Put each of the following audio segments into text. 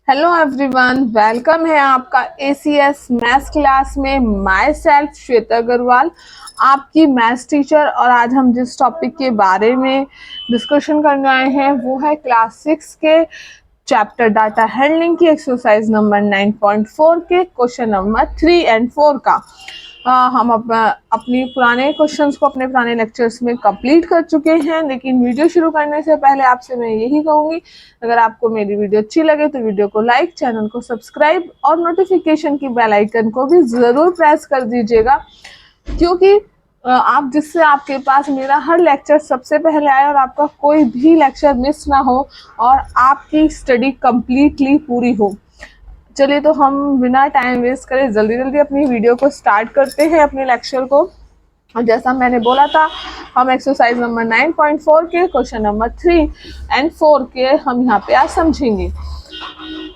Hello everyone, welcome है आपका ACS maths class में। माई सेल्फ श्वेता अग्रवाल, आपकी मैथ्स टीचर। और आज हम जिस टॉपिक के बारे में डिस्कशन करने आए हैं वो है क्लास 6 के चैप्टर डाटा हैंडलिंग की एक्सरसाइज नंबर 9.4 के क्वेश्चन नंबर 3 और 4 का। हम अपनी पुराने क्वेश्चंस को अपने पुराने लेक्चर्स में कंप्लीट कर चुके हैं, लेकिन वीडियो शुरू करने से पहले आपसे मैं यही कहूँगी, अगर आपको मेरी वीडियो अच्छी लगे तो वीडियो को लाइक, चैनल को सब्सक्राइब और नोटिफिकेशन की बेल आइकन को भी ज़रूर प्रेस कर दीजिएगा, क्योंकि आप जिससे आपके पास मेरा हर लेक्चर सबसे पहले आए और आपका कोई भी लेक्चर मिस ना हो और आपकी स्टडी कंप्लीटली पूरी हो। चलिए, तो हम बिना टाइम वेस्ट करे जल्दी जल्दी अपनी वीडियो को स्टार्ट करते हैं, अपने लेक्चर को। और जैसा मैंने बोला था, हम एक्सरसाइज नंबर 9.4 के क्वेश्चन नंबर 3 और 4 के हम यहाँ पे आज समझेंगे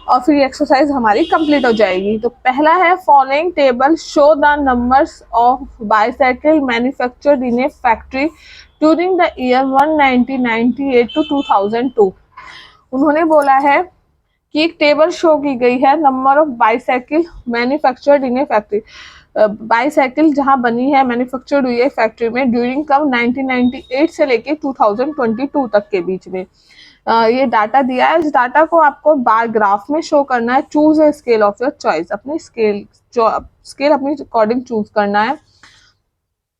और फिर एक्सरसाइज हमारी कंप्लीट हो जाएगी। तो पहला है, following table show the numbers of bicycle manufactured in a factory during the year 1998 to 2002। उन्होंने बोला है कि एक टेबल शो की गई है, number of bicycle manufactured in a factory. Bicycle जहां बनी है, मैन्युफैक्चर्ड हुई है फैक्ट्री में, ड्यूरिंग कब 1998 से लेके 2022 तक के बीच में। ये डाटा दिया है। इस डाटा को आपको बार ग्राफ में शो करना है। Choose a scale of your choice, अपनी स्केल अपनी अकॉर्डिंग चूज करना है।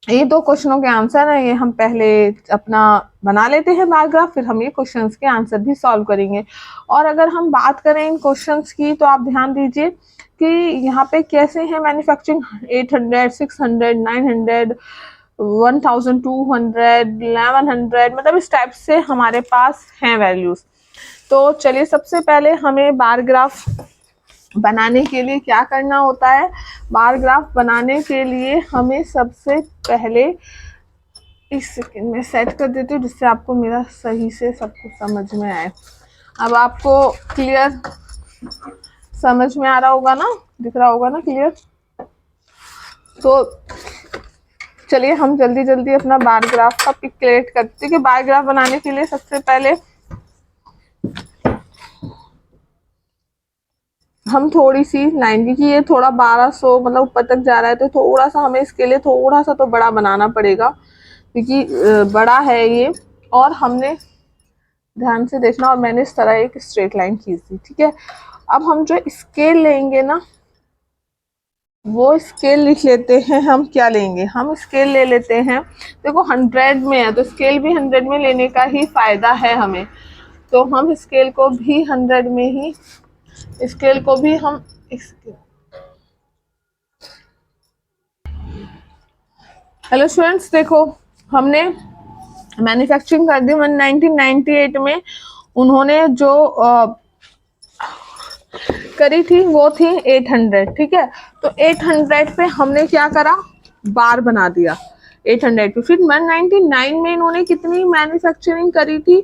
ये दो क्वेश्चनों के आंसर है, ये हम पहले अपना बना लेते हैं बार ग्राफ, फिर हम ये क्वेश्चंस के आंसर भी सॉल्व करेंगे। और अगर हम बात करें इन क्वेश्चंस की, तो आप ध्यान दीजिए कि यहाँ पे कैसे है मैन्युफैक्चरिंग, 800, 600, 900, 1200, 1100, मतलब इस टाइप से हमारे पास हैं वैल्यूज। तो चलिए, सबसे पहले हमें बार ग्राफ बनाने के लिए क्या करना होता है। बार ग्राफ बनाने के लिए हमें सबसे पहले इस सेकंड में सेट कर देती हूँ, जिससे आपको मेरा सही से सब कुछ समझ में आए। अब आपको क्लियर समझ में आ रहा होगा ना, दिख रहा होगा ना क्लियर। तो चलिए, हम जल्दी जल्दी अपना बार ग्राफ का पिक क्रिएट करते हैं। कि बार ग्राफ बनाने के लिए सबसे पहले हम थोड़ी सी लाइन, क्योंकि ये थोड़ा 1200 मतलब ऊपर तक जा रहा है, तो थोड़ा सा हमें इसके लिए थोड़ा सा तो बड़ा बनाना पड़ेगा, क्योंकि बड़ा है ये। और हमने ध्यान से देखना, और मैंने इस तरह एक स्ट्रेट लाइन खींच दी, ठीक है। अब हम जो स्केल लेंगे ना, वो स्केल लिख लेते हैं। हम क्या लेंगे, हम स्केल ले लेते हैं। देखो 100 में है, तो स्केल भी 100 में लेने का ही फायदा है हमें। तो हम स्केल को भी 100 में ही, स्केल को भी हम हेलो स्टूडेंट्स, देखो हमने मैन्युफैक्चरिंग कर दी 1998 में। उन्होंने जो करी थी वो थी 800, ठीक है। तो 800 पे हमने क्या करा, बार बना दिया 800 पे। फिर 199 में इन्होंने कितनी मैन्युफैक्चरिंग करी थी,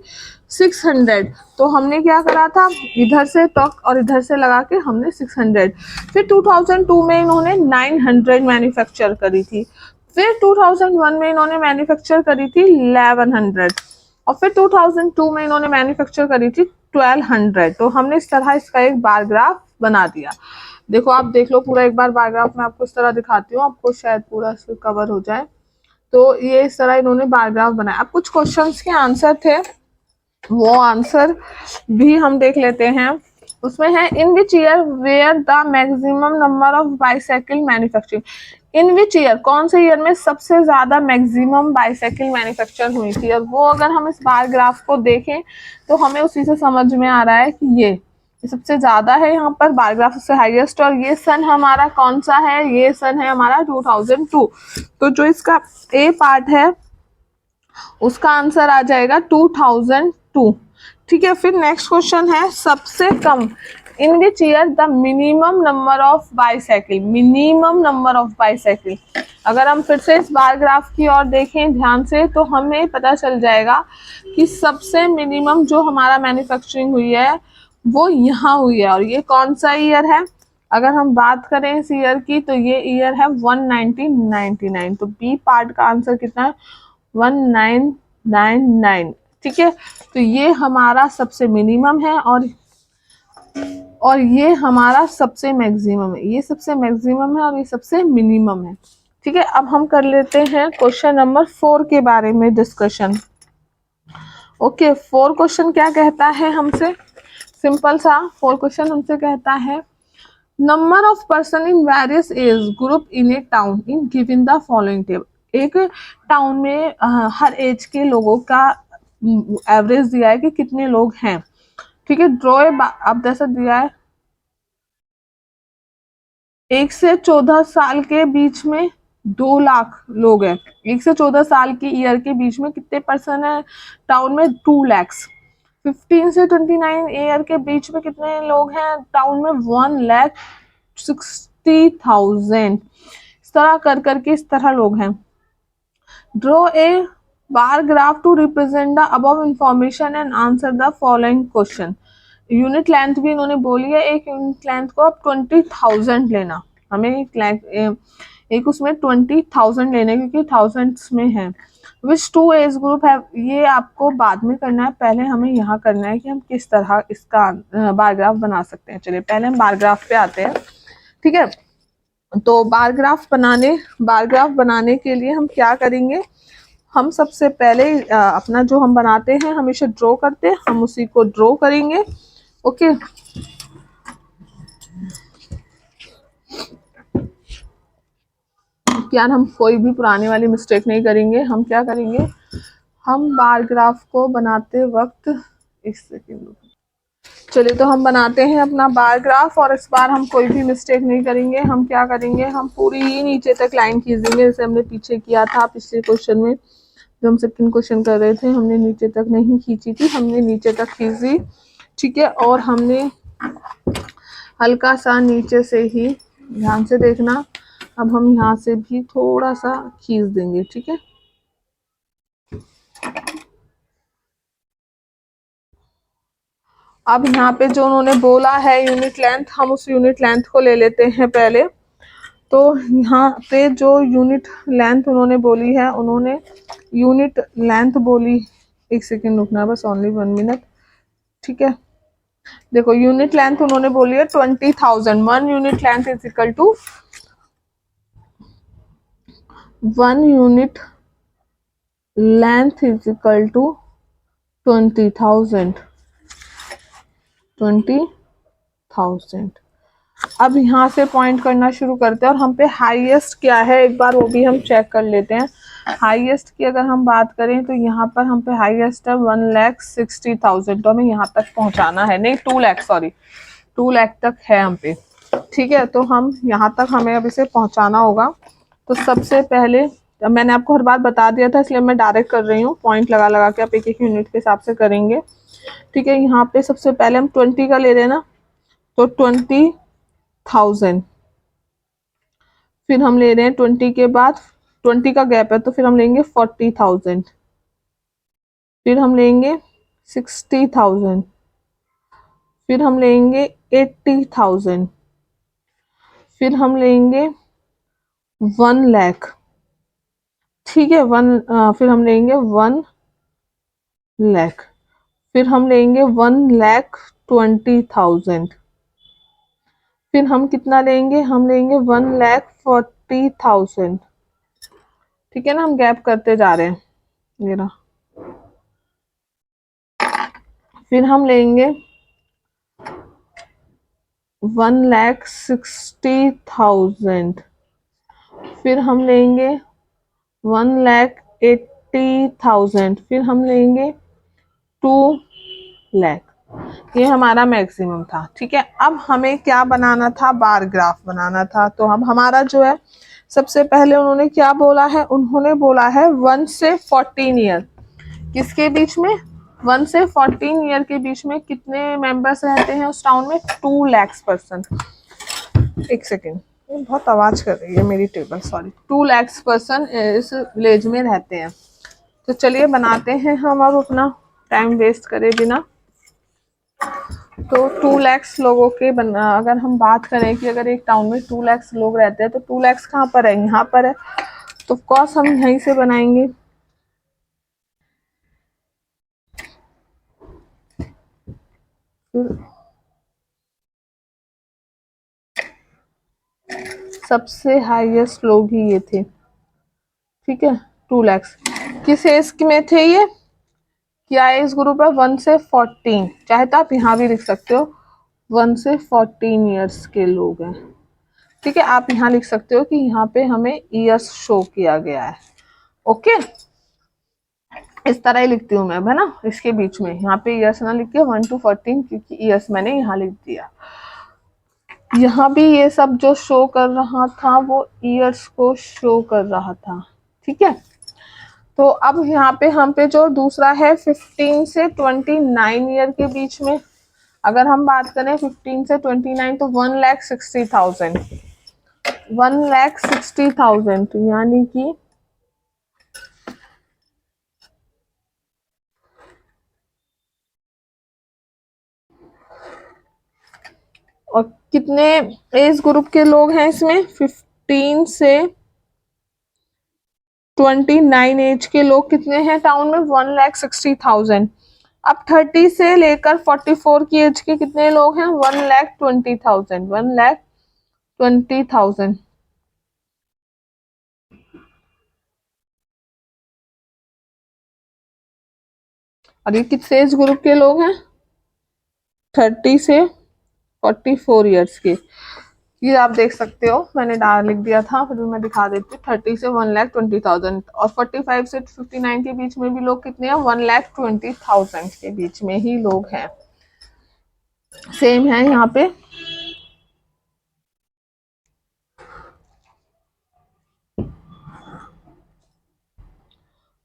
600। तो हमने क्या करा था, इधर से तक और इधर से लगा के हमने 600। फिर 2002 में इन्होंने 900 मैन्युफैक्चर करी थी। फिर 2001 में इन्होंने मैन्युफैक्चर करी थी 1100। और फिर 2002 में इन्होंने मैन्युफैक्चर करी थी 1200। तो हमने इस तरह इसका एक बार ग्राफ बना दिया। देखो, आप देख लो पूरा एक बार बार ग्राफ मैं आपको इस तरह दिखाती हूँ, आपको शायद पूरा कवर हो जाए। तो ये इस तरह इन्होंने बार ग्राफ बनाया। अब कुछ क्वेश्चंस के आंसर थे, वो आंसर भी हम देख लेते हैं। उसमें है, in which year where the maximum number of bicycle manufacturing. In which year, कौन से ईयर में सबसे ज्यादा मैक्सिमम बाईसाइकिल मैन्युफैक्चर हुई थी। और वो अगर हम इस बार ग्राफ को देखें तो हमें उसी से समझ में आ रहा है कि ये सबसे ज्यादा है यहाँ पर, बार ग्राफ सबसे हाईएस्ट। और ये सन हमारा कौन सा है, ये सन है हमारा 2002। तो जो इसका ए पार्ट है उसका आंसर आ जाएगा 2002, ठीक है। फिर नेक्स्ट क्वेश्चन है, सबसे कम, in which year the minimum number of bicycle, minimum number of bicycle. अगर हम फिर से इस बार ग्राफ की ओर देखें ध्यान से, तो हमें पता चल जाएगा कि सबसे मिनिमम जो हमारा मैन्युफैक्चरिंग हुई है वो यहाँ हुई है। और ये कौन सा ईयर है, अगर हम बात करें इस ईयर की, तो ये ईयर है 1999। तो बी पार्ट का आंसर कितना है, 1999, ठीक है। तो ये हमारा सबसे मिनिमम है। और और ये हमारा सबसे मैक्सिमम है, ये सबसे मैक्सिमम है और ये सबसे मिनिमम है। ठीक है, अब हम कर लेते हैं क्वेश्चन नंबर 4 के बारे में डिस्कशन। ओके, 4 क्वेश्चन क्या कहता है हमसे, सिंपल सा 4 क्वेश्चन हमसे कहता है number of person in various age group in A town in given the following table. एक टाउन में हर एज के लोगों का एवरेज दिया है कि कितने लोग हैं। ठीक है, ड्रॉ अब जैसा दिया है 1 से 14 साल के बीच में 2 लाख लोग हैं। 1 से 14 साल की ईयर के बीच में कितने पर्सन है टाउन में, 2 लैक्स। 15 से 29 ईयर के बीच में कितने लोग हैं टाउन में, 1,60,000। इस तरह कर करके इस तरह लोग हैं। Draw a bar graph to represent the above information and answer the following question. Unit length भी इन्होंने बोली है, एक यूनिट लेंथ को आप 20,000 लेना, हमें एक उसमें 20,000 लेने क्योंकि थाउजेंड्स में है। विच टू एज ग्रुप है, ये आपको बाद में करना है, पहले हमें यहाँ करना है कि हम किस तरह इसका बार ग्राफ बना सकते हैं। चलिए पहले हम बार ग्राफ पे आते हैं। ठीक है, तो बार ग्राफ बनाने के लिए हम क्या करेंगे, हम सबसे पहले अपना जो हम बनाते हैं हमेशा ड्रॉ करते हैं, हम उसी को ड्रॉ करेंगे। ओके, यार हम कोई भी पुराने वाली मिस्टेक नहीं करेंगे। हम क्या करेंगे, हम बार ग्राफ को बनाते वक्त, एक सेकेंड, चलिए तो हम बनाते हैं अपना बार ग्राफ और इस बार हम कोई भी मिस्टेक नहीं करेंगे। हम क्या करेंगे, हम पूरी ही नीचे तक लाइन खींचेंगे जैसे हमने पीछे किया था पिछले क्वेश्चन में। जो हम सेकंड क्वेश्चन कर रहे थे हमने नीचे तक नहीं खींची थी, हमने नीचे तक खींची। ठीक है, और हमने हल्का सा नीचे से ही, ध्यान से देखना, अब हम यहाँ से भी थोड़ा सा खींच देंगे। ठीक है, अब यहाँ पे जो उन्होंने बोला है यूनिट लेंथ, हम उस यूनिट लेंथ को ले लेते हैं पहले। तो यहाँ पे जो यूनिट लेंथ उन्होंने बोली है, उन्होंने यूनिट लेंथ बोली, एक सेकेंड रुकना बस, ओनली 1 मिनट। ठीक है, देखो यूनिट लेंथ उन्होंने बोली है 20,000। 1 unit length is equal to 1 unit length is equal to 20,000। 20,000। अब यहाँ से पॉइंट करना शुरू करते हैं और हम पे हाईएस्ट क्या है एक बार वो भी हम चेक कर लेते हैं। हाईएस्ट की अगर हम बात करें तो यहाँ पर हम पे हाईएस्ट है 1,60,000। तो हमें यहाँ तक पहुँचाना है, नहीं 2 लाख, सॉरी 2 लाख तक है हम पे। ठीक है, तो हम यहाँ तक हमें अब इसे पहुँचाना होगा। तो सबसे पहले मैंने आपको हर बार बता दिया था इसलिए मैं डायरेक्ट कर रही हूँ, पॉइंट लगा लगा के आप एक एक यूनिट के हिसाब से करेंगे। ठीक है, यहाँ पे सबसे पहले हम 20 का ले रहे हैं ना, तो 20,000। फिर हम ले रहे हैं 20 के बाद 20 का गैप है तो फिर हम लेंगे 40,000। फिर हम लेंगे 60,000। फिर हम लेंगे 80,000। फिर हम लेंगे 1 लाख। ठीक है, फिर हम लेंगे 1 लाख। फिर हम लेंगे 1,20,000। फिर हम कितना लेंगे, हम लेंगे 1,40,000। ठीक है ना, हम गैप करते जा रहे हैं, ये रहा। फिर हम लेंगे 1,60,000। फिर हम लेंगे 1,80,000। फिर हम लेंगे 2 लाख। ये हमारा मैक्सिमम था। ठीक है, अब हमें क्या बनाना था, बार ग्राफ बनाना था। तो हम हमारा जो है सबसे पहले उन्होंने क्या बोला है, उन्होंने बोला है 1 से 14 ईयर, किसके बीच में, 1 से 14 ईयर के बीच में कितने मेंबर्स रहते हैं उस टाउन में, 2 लाख पर्सन। एक सेकेंड, बहुत आवाज कर रही है मेरी टेबल, सॉरी। 2 लाख पर्सन इस विलेज में रहते हैं। तो चलिए बनाते हैं हम अब अपना टाइम वेस्ट करे बिना। तो 2 लाख लोगों के अगर हम बात करें कि अगर एक टाउन में 2 लाख लोग रहते हैं तो 2 लाख कहाँ पर है, यहाँ पर है। तो कॉस हम यहीं से बनाएंगे। फिर सबसे हाईएस्ट लोग ही ये थे, ठीक है, 2 लाख। किस एज में थे ये? क्या एज ग्रुप है? 1 से 14, चाहे तो आप यहाँ भी लिख सकते हो 1 से 14 ईयर्स के लोग हैं, ठीक है। आप यहाँ लिख सकते हो कि यहाँ पे हमें ईयर्स शो किया गया है, ओके। इस तरह ही लिखती हूँ मैं, है ना, इसके बीच में यहाँ पे ईयर्स ना लिख के 1 to 14, क्योंकि ईयर्स मैंने यहाँ लिख दिया। यहाँ भी ये सब जो शो कर रहा था वो ईयर्स को शो कर रहा था, ठीक है। तो अब यहाँ पे हम पे जो दूसरा है 15 से 29 ईयर के बीच में, अगर हम बात करें 15 से 29 तो 1,60,000, 1,60,000, तो यानी कि और कितने एज ग्रुप के लोग हैं इसमें? 15 से 29 एज के लोग कितने हैं टाउन में? 1,60,000। अब 30 से लेकर 44 की एज के कितने लोग हैं? 1,20,000, 1,20,000। और ये किस एज ग्रुप के लोग हैं? 30 से 44 ईयर्स के। ये आप देख सकते हो, मैंने डाल लिख दिया था, फिर मैं दिखा देती हूँ। 30 से 1,20,000 और 45 से 59 के बीच में भी लोग कितने हैं? 1,20,000 के बीच में ही लोग हैं। सेम है यहाँ पे।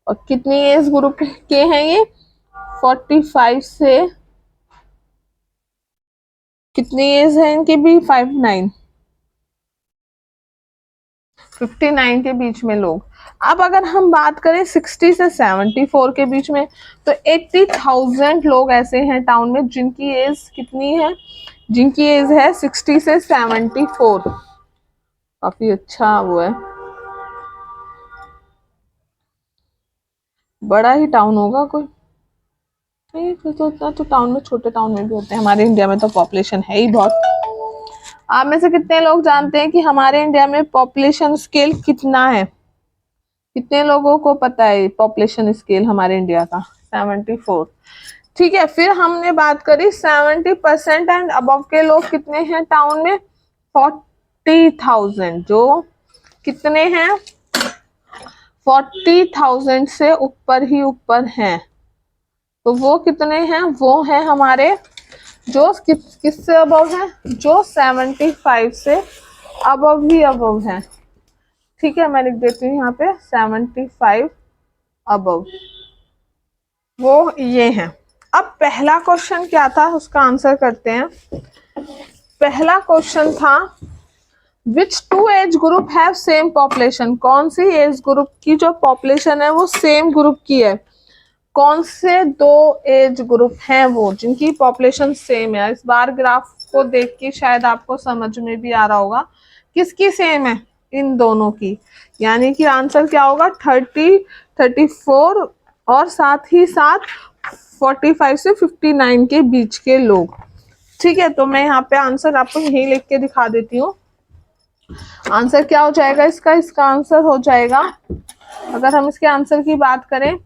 और कितनी एज ग्रुप के हैं ये? 45 से कितनी एज है इनकी भी? 59 के बीच में लोग। अब अगर हम बात करें 60 से 74 के बीच में, तो 80,000 लोग ऐसे हैं टाउन में जिनकी एज कितनी है? जिनकी एज है 60 से 74। काफी अच्छा वो है, बड़ा ही टाउन होगा कोई। नहीं, फिर तो उतना तो टाउन में, छोटे टाउन में भी होते हैं। हमारे इंडिया में तो पॉपुलेशन है ही बहुत। आप में से कितने लोग जानते हैं कि हमारे इंडिया में पॉपुलेशन स्केल कितना है? कितने लोगों को पता है पॉपुलेशन स्केल हमारे इंडिया का? 74, ठीक है। फिर हमने बात करी 70% एंड अबव के लोग कितने हैं टाउन में? 40,000। जो कितने हैं? 40,000 से ऊपर ही ऊपर हैं। तो वो कितने हैं? वो हैं हमारे जो किससे अबव है? जो 75 से अबव ही अबव है, ठीक है। मैं लिख देती हूँ यहाँ पे 75 अबव, वो ये हैं। अब पहला क्वेश्चन क्या था उसका आंसर करते हैं। पहला क्वेश्चन था which two age group have same population? कौन सी एज ग्रुप की जो पॉपुलेशन है वो सेम ग्रुप की है? कौन से दो एज ग्रुप हैं वो जिनकी पॉपुलेशन सेम है? इस बार ग्राफ को देख के शायद आपको समझ में भी आ रहा होगा किसकी सेम है, इन दोनों की। यानी कि आंसर क्या होगा? 30, 34 और साथ ही साथ 45 से 59 के बीच के लोग, ठीक है। तो मैं यहाँ पे आंसर आपको यही लिख के दिखा देती हूँ। आंसर क्या हो जाएगा इसका? इसका आंसर हो जाएगा, अगर हम इसके आंसर की बात करें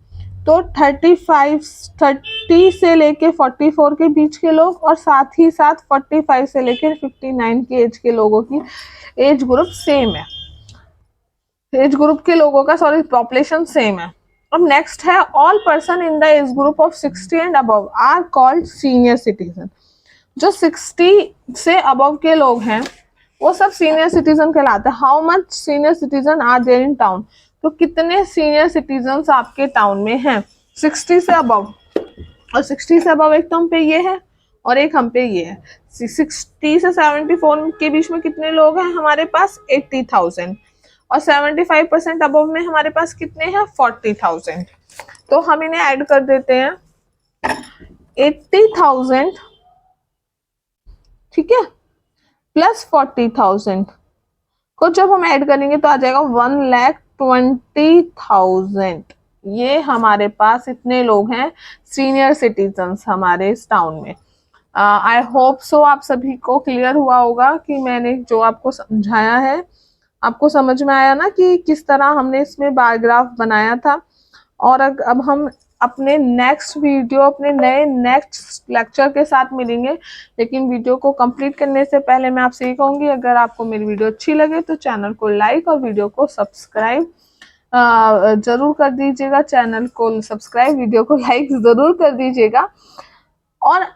तो 30 से लेके 44 के बीच के लोग और साथ ही साथ 45 से लेके 59 के एज के लोगों की एज ग्रुप सेम है। एज ग्रुप के लोगों का पॉपुलेशन सेम है। अब नेक्स्ट है all person in the age group of 60 and above are called senior citizen. जो 60 से अबव के लोग हैं वो सब सीनियर सिटीजन कहलाते हैं। How much senior citizen are there in town? तो कितने सीनियर सिटीजन आपके टाउन में हैं 60 से अबव? और 60 से अबव एक तो हम पे ये है और एक हम पे ये है। 60 से 74 के बीच में कितने लोग हैं हमारे पास? 80,000। और 75% अबव में हमारे पास कितने हैं? 40,000। तो हम इन्हें ऐड कर देते हैं। 80,000, ठीक है, प्लस 40,000 को जब हम ऐड करेंगे तो आ जाएगा 1,20,000। ये हमारे पास इतने लोग हैं सीनियर सिटीजन्स हमारे इस टाउन में। आई होप सो आप सभी को क्लियर हुआ होगा कि मैंने जो आपको समझाया है आपको समझ में आया ना कि किस तरह हमने इसमें बार ग्राफ बनाया था। और अब हम अपने नेक्स्ट वीडियो, अपने नए नेक्स्ट लेक्चर के साथ मिलेंगे। लेकिन वीडियो को कंप्लीट करने से पहले मैं आपसे ये कहूंगी, अगर आपको मेरी वीडियो अच्छी लगे तो चैनल को लाइक और वीडियो को सब्सक्राइब जरूर कर दीजिएगा। चैनल को सब्सक्राइब, वीडियो को लाइक जरूर कर दीजिएगा। और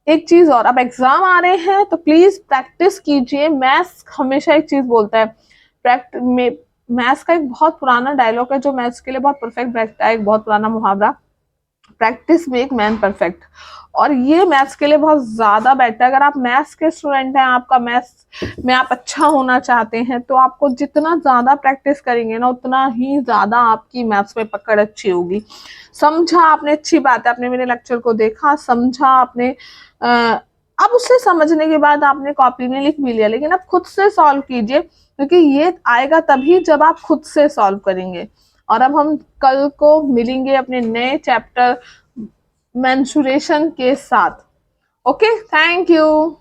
एक चीज और, अब एग्जाम आ रहे हैं तो प्लीज प्रैक्टिस कीजिए। मैथ्स हमेशा एक चीज बोलता है, मैथ्स का एक बहुत पुराना डायलॉग है जो मैथ्स के लिए बहुत परफेक्ट बैठता है, एक बहुत पुराना मुहावरा, प्रैक्टिस मेक मैन परफेक्ट। और ये मैथ्स के लिए बहुत ज्यादा बेटर है। अगर आप मैथ्स के स्टूडेंट हैं, आपका मैथ्स में आप अच्छा होना चाहते हैं, तो आपको जितना ज्यादा प्रैक्टिस करेंगे ना, उतना ही ज्यादा आपकी मैथ्स में पकड़ अच्छी होगी। समझा आपने, अच्छी बात है, आपने मेरे लेक्चर को देखा, समझा आपने। अब उससे समझने के बाद आपने कॉपी में लिख भी लिया, लेकिन अब खुद से सॉल्व कीजिए, क्योंकि ये आएगा तभी जब आप खुद से सॉल्व करेंगे। और अब हम कल को मिलेंगे अपने नए चैप्टर मेंसुरेशन के साथ। Okay, thank you.